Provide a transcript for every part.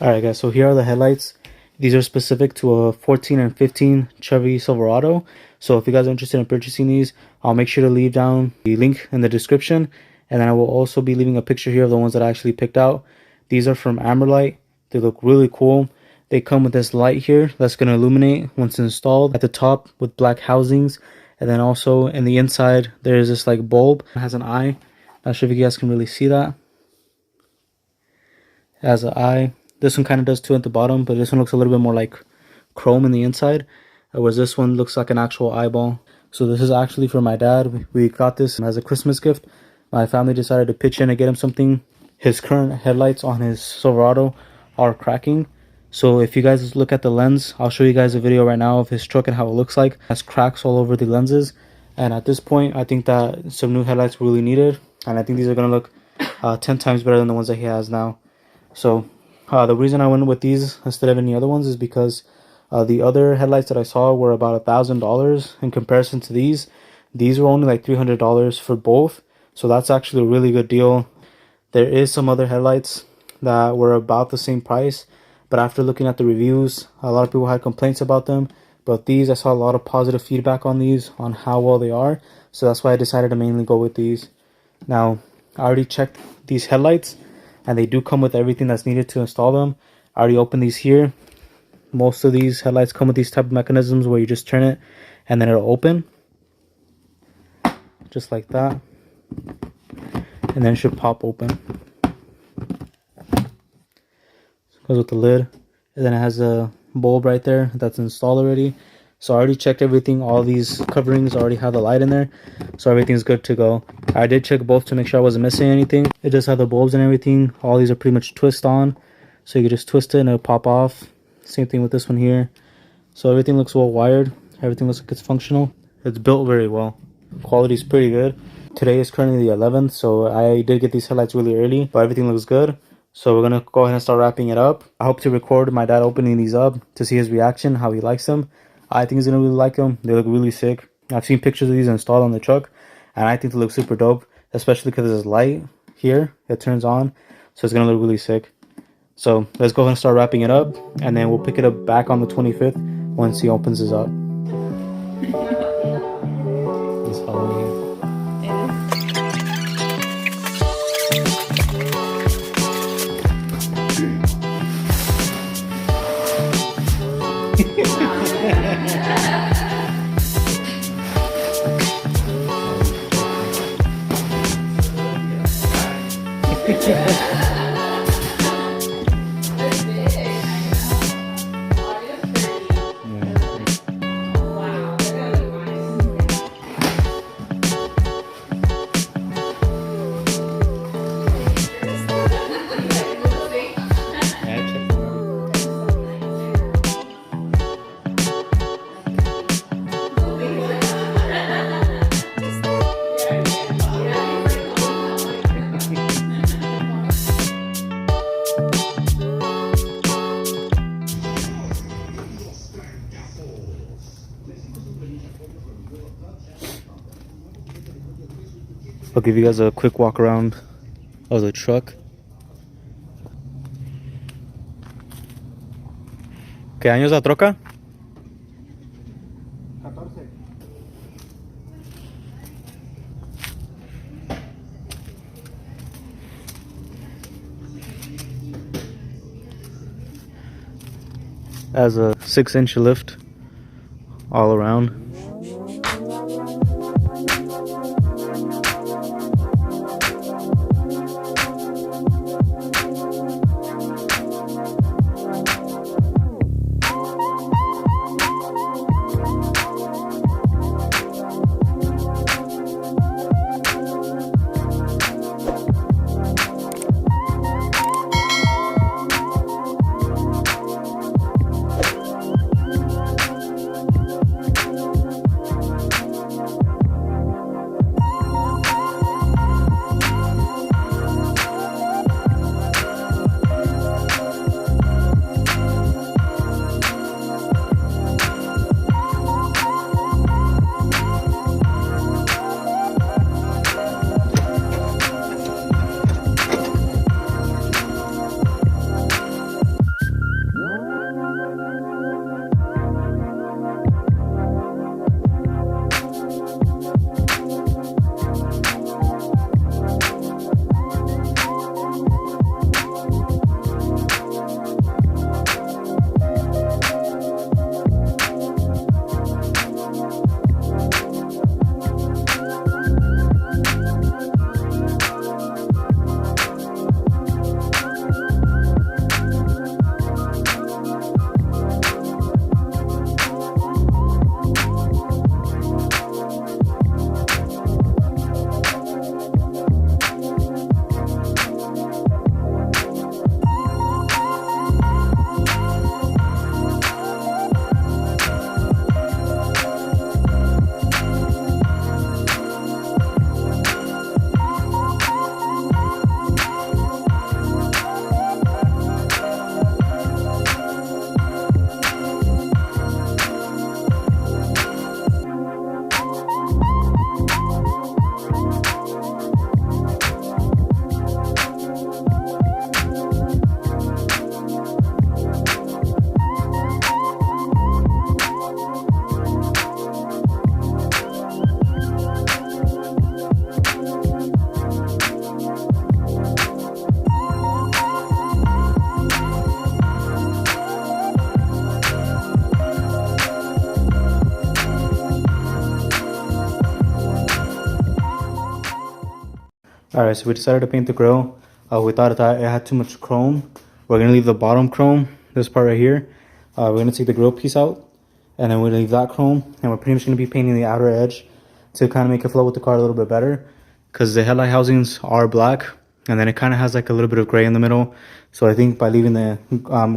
Alright guys, so here are the headlights. These are specific to a 14 and 15 Chevy Silverado. So if you guys are interested in purchasing these, I'll make sure to leave down the link in the description. And then I will also be leaving a picture here of the ones that I actually picked out. These are from Amberlight. They look really cool. They come with this light here that's going to illuminate once installed at the top with black housings. And then also in the inside, there's this like bulb. It has an eye. Not sure if you guys can really see that. It has an eye. This one kind of does too at the bottom, but this one looks a little bit more like chrome in the inside, whereas this one looks like an actual eyeball. So this is actually for my dad. We got this as a Christmas gift. My family decided to pitch in to get him something. His current headlights on his Silverado are cracking. So if you guys look at the lens, I'll show you guys a video right now of his truck and how it looks like. It has cracks all over the lenses. And at this point, I think that some new headlights were really needed. And I think these are going to look 10 times better than the ones that he has now. So the reason I went with these instead of any other ones is because the other headlights that I saw were about $1,000 in comparison to these. These were only like $300 for both. So that's actually a really good deal. There is some other headlights that were about the same price, but after looking at the reviews, a lot of people had complaints about them. But these, I saw a lot of positive feedback on these, on how well they are. So that's why I decided to mainly go with these. Now, I already checked these headlights, and they do come with everything that's needed to install them. I already opened these here. Most of these headlights come with these type of mechanisms where you just turn it and then it'll open. Just like that. And then it should pop open. Goes with the lid. And then it has a bulb right there that's installed already. So I already checked everything. All these coverings already have the light in there. So everything's good to go. I did check both to make sure I wasn't missing anything. It just had the bulbs and everything. All these are pretty much twist on. So you can just twist it and it'll pop off. Same thing with this one here. So everything looks well wired. Everything looks like it's functional. It's built very well. Quality is pretty good. Today is currently the 11th. So I did get these headlights really early. But everything looks good. So we're going to go ahead and start wrapping it up. I hope to record my dad opening these up to see his reaction, how he likes them. I think he's going to really like them. They look really sick. I've seen pictures of these installed on the truck, and I think they look super dope, especially because there's light here. It turns on, so it's going to look really sick. So let's go ahead and start wrapping it up, and then we'll pick it up back on the 25th once he opens this up. This Halloween. I'll give you guys a quick walk around of the truck. ¿Qué año es la troca? 14. Has a 6-inch lift all around. Alright, so we decided to paint the grill. We thought that it had too much chrome. We're gonna leave the bottom chrome, this part right here. We're gonna take the grill piece out, and then we're gonna leave that chrome, and we're pretty much gonna be painting the outer edge to kind of make it flow with the car a little bit better. Because the headlight housings are black, and then it kind of has like a little bit of gray in the middle. So I think by leaving the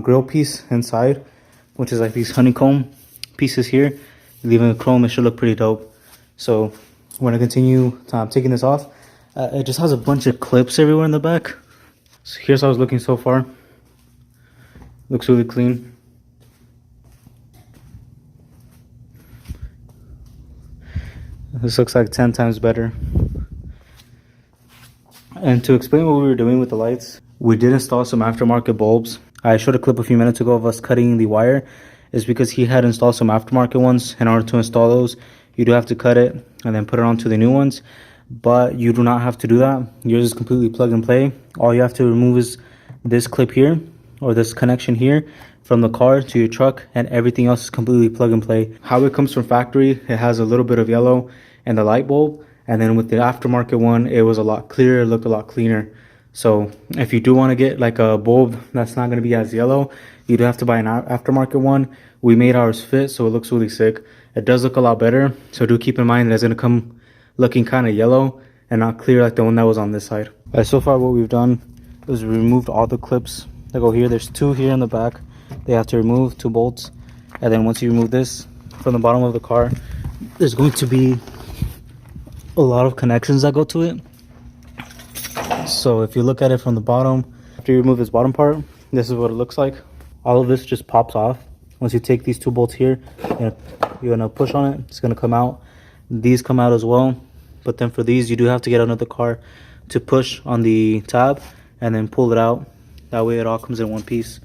grill piece inside, which is like these honeycomb pieces here, leaving the chrome, it should look pretty dope. So we're gonna continue taking this off. It just has a bunch of clips everywhere in the back. So here's how it's looking so far. Looks really clean. This looks like 10 times better. And to explain what we were doing with the lights, we did install some aftermarket bulbs. I showed a clip a few minutes ago of us cutting the wire. It's because he had installed some aftermarket ones. In order to install those, you do have to cut it and then put it onto the new ones. But you do not have to do that. Yours is completely plug and play. All you have to remove is this clip here, or this connection here, from the car to your truck, and everything else is completely plug and play. How it comes from factory, it has a little bit of yellow in the light bulb, and then with the aftermarket one, it was a lot clearer, it looked a lot cleaner. So if you do want to get like a bulb that's not going to be as yellow, you do have to buy an aftermarket one. We made ours fit, so it looks really sick. It does look a lot better, so do keep in mind that it's going to come looking kind of yellow and not clear like the one that was on this side. So far what we've done is we removed all the clips that go here. There's two here in the back. They have to remove 2 bolts, and then once you remove this from the bottom of the car, there's going to be a lot of connections that go to it. So if you look at it from the bottom, after you remove this bottom part, this is what it looks like. All of this just pops off. Once you take these 2 bolts here, you're gonna push on it, it's gonna come out. These come out as well, but then for these you do have to get under the car to push on the tab and then pull it out. That way it all comes in one piece.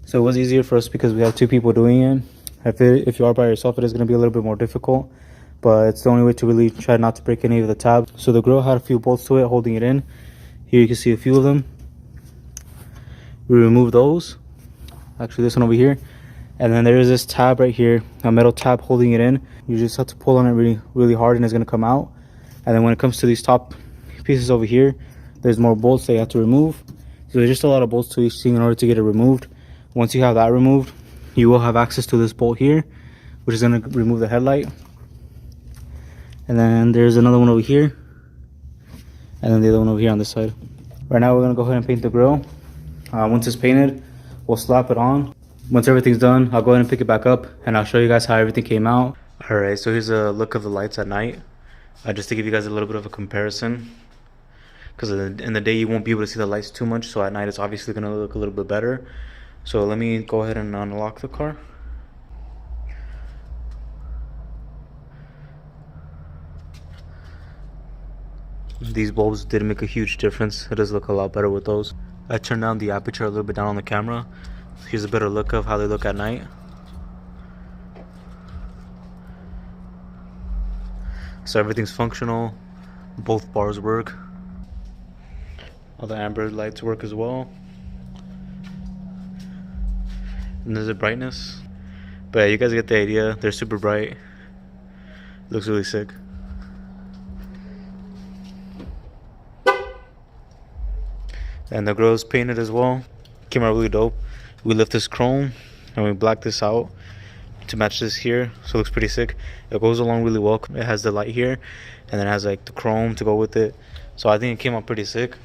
So it was easier for us because we have 2 people doing it. If you are by yourself, it is going to be a little bit more difficult, but it's the only way to really try not to break any of the tabs. So the grill had a few bolts to it holding it in. Here you can see a few of them. We removed those, actually this one over here, and then there is this tab right here, a metal tab holding it in. You just have to pull on it really hard and it's going to come out. And then when it comes to these top pieces over here, there's more bolts that you have to remove. So there's just a lot of bolts to each thing in order to get it removed. Once you have that removed, you will have access to this bolt here, which is going to remove the headlight. And then there's another one over here, and then the other one over here on this side. Right now we're going to go ahead and paint the grill. Once it's painted, we'll slap it on. Once everything's done, I'll go ahead and pick it back up and I'll show you guys how everything came out. Alright, so here's a look of the lights at night, just to give you guys a little bit of a comparison, because in the day you won't be able to see the lights too much, so at night it's obviously going to look a little bit better. So let me go ahead and unlock the car. These bulbs did make a huge difference. It does look a lot better with those. I turned down the aperture a little bit down on the camera. Here's a better look of how they look at night. So everything's functional. Both bars work. All the amber lights work as well. And there's a brightness. But yeah, you guys get the idea. They're super bright. Looks really sick. And the grill's painted as well. Came out really dope. We lift this chrome and we black this out to match this here, so it looks pretty sick. It goes along really well. It has the light here, and then it has like the chrome to go with it. So I think it came out pretty sick.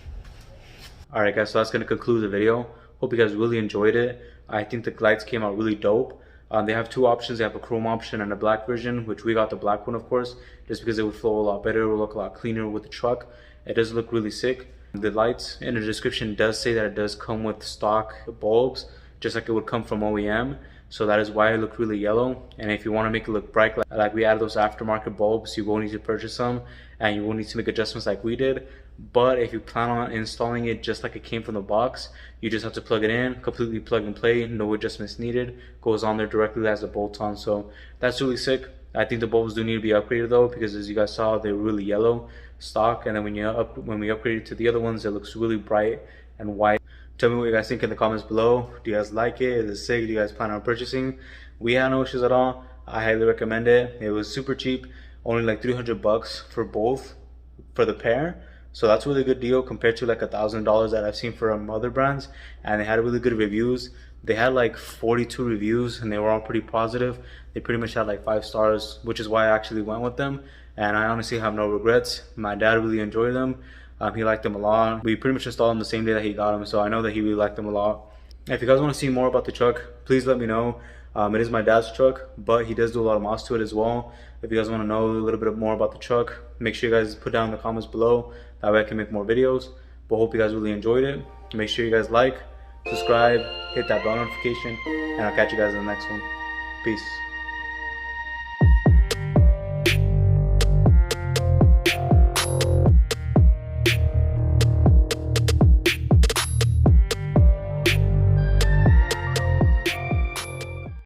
Alright guys, so that's gonna conclude the video. Hope you guys really enjoyed it. I think the lights came out really dope. They have 2 options. They have a chrome option and a black version, which we got the black one, of course, just because it would flow a lot better. It would look a lot cleaner with the truck. It does look really sick. The lights in the description does say that it does come with stock bulbs, just like it would come from OEM. So that is why it looked really yellow. And if you want to make it look bright, like we added those aftermarket bulbs, you will need to purchase some, and you will need to make adjustments like we did. But if you plan on installing it just like it came from the box, you just have to plug it in, completely plug and play, no adjustments needed. Goes on there directly as a bolt on. So that's really sick. I think the bulbs do need to be upgraded though, because as you guys saw, they're really yellow stock, and then when we upgraded to the other ones, it looks really bright and white. Tell me what you guys think in the comments below. Do you guys like it? Is it sick? Do you guys plan on purchasing? We had no issues at all. I highly recommend it. It was super cheap, only like 300 bucks for both, for the pair. So that's a really good deal compared to like $1,000 that I've seen from other brands, and they had really good reviews. They had like 42 reviews and they were all pretty positive. They pretty much had like 5 stars, which is why I actually went with them. And I honestly have no regrets. My dad really enjoyed them. He liked them a lot. We pretty much installed them the same day that he got them, so I know that he really liked them a lot. If you guys want to see more about the truck, please let me know. It is my dad's truck, but he does do a lot of mods to it as well. If you guys want to know a little bit more about the truck, make sure you guys put down in the comments below. That way I can make more videos. But hope you guys really enjoyed it. Make sure you guys like, subscribe, hit that bell notification, and I'll catch you guys in the next one. Peace.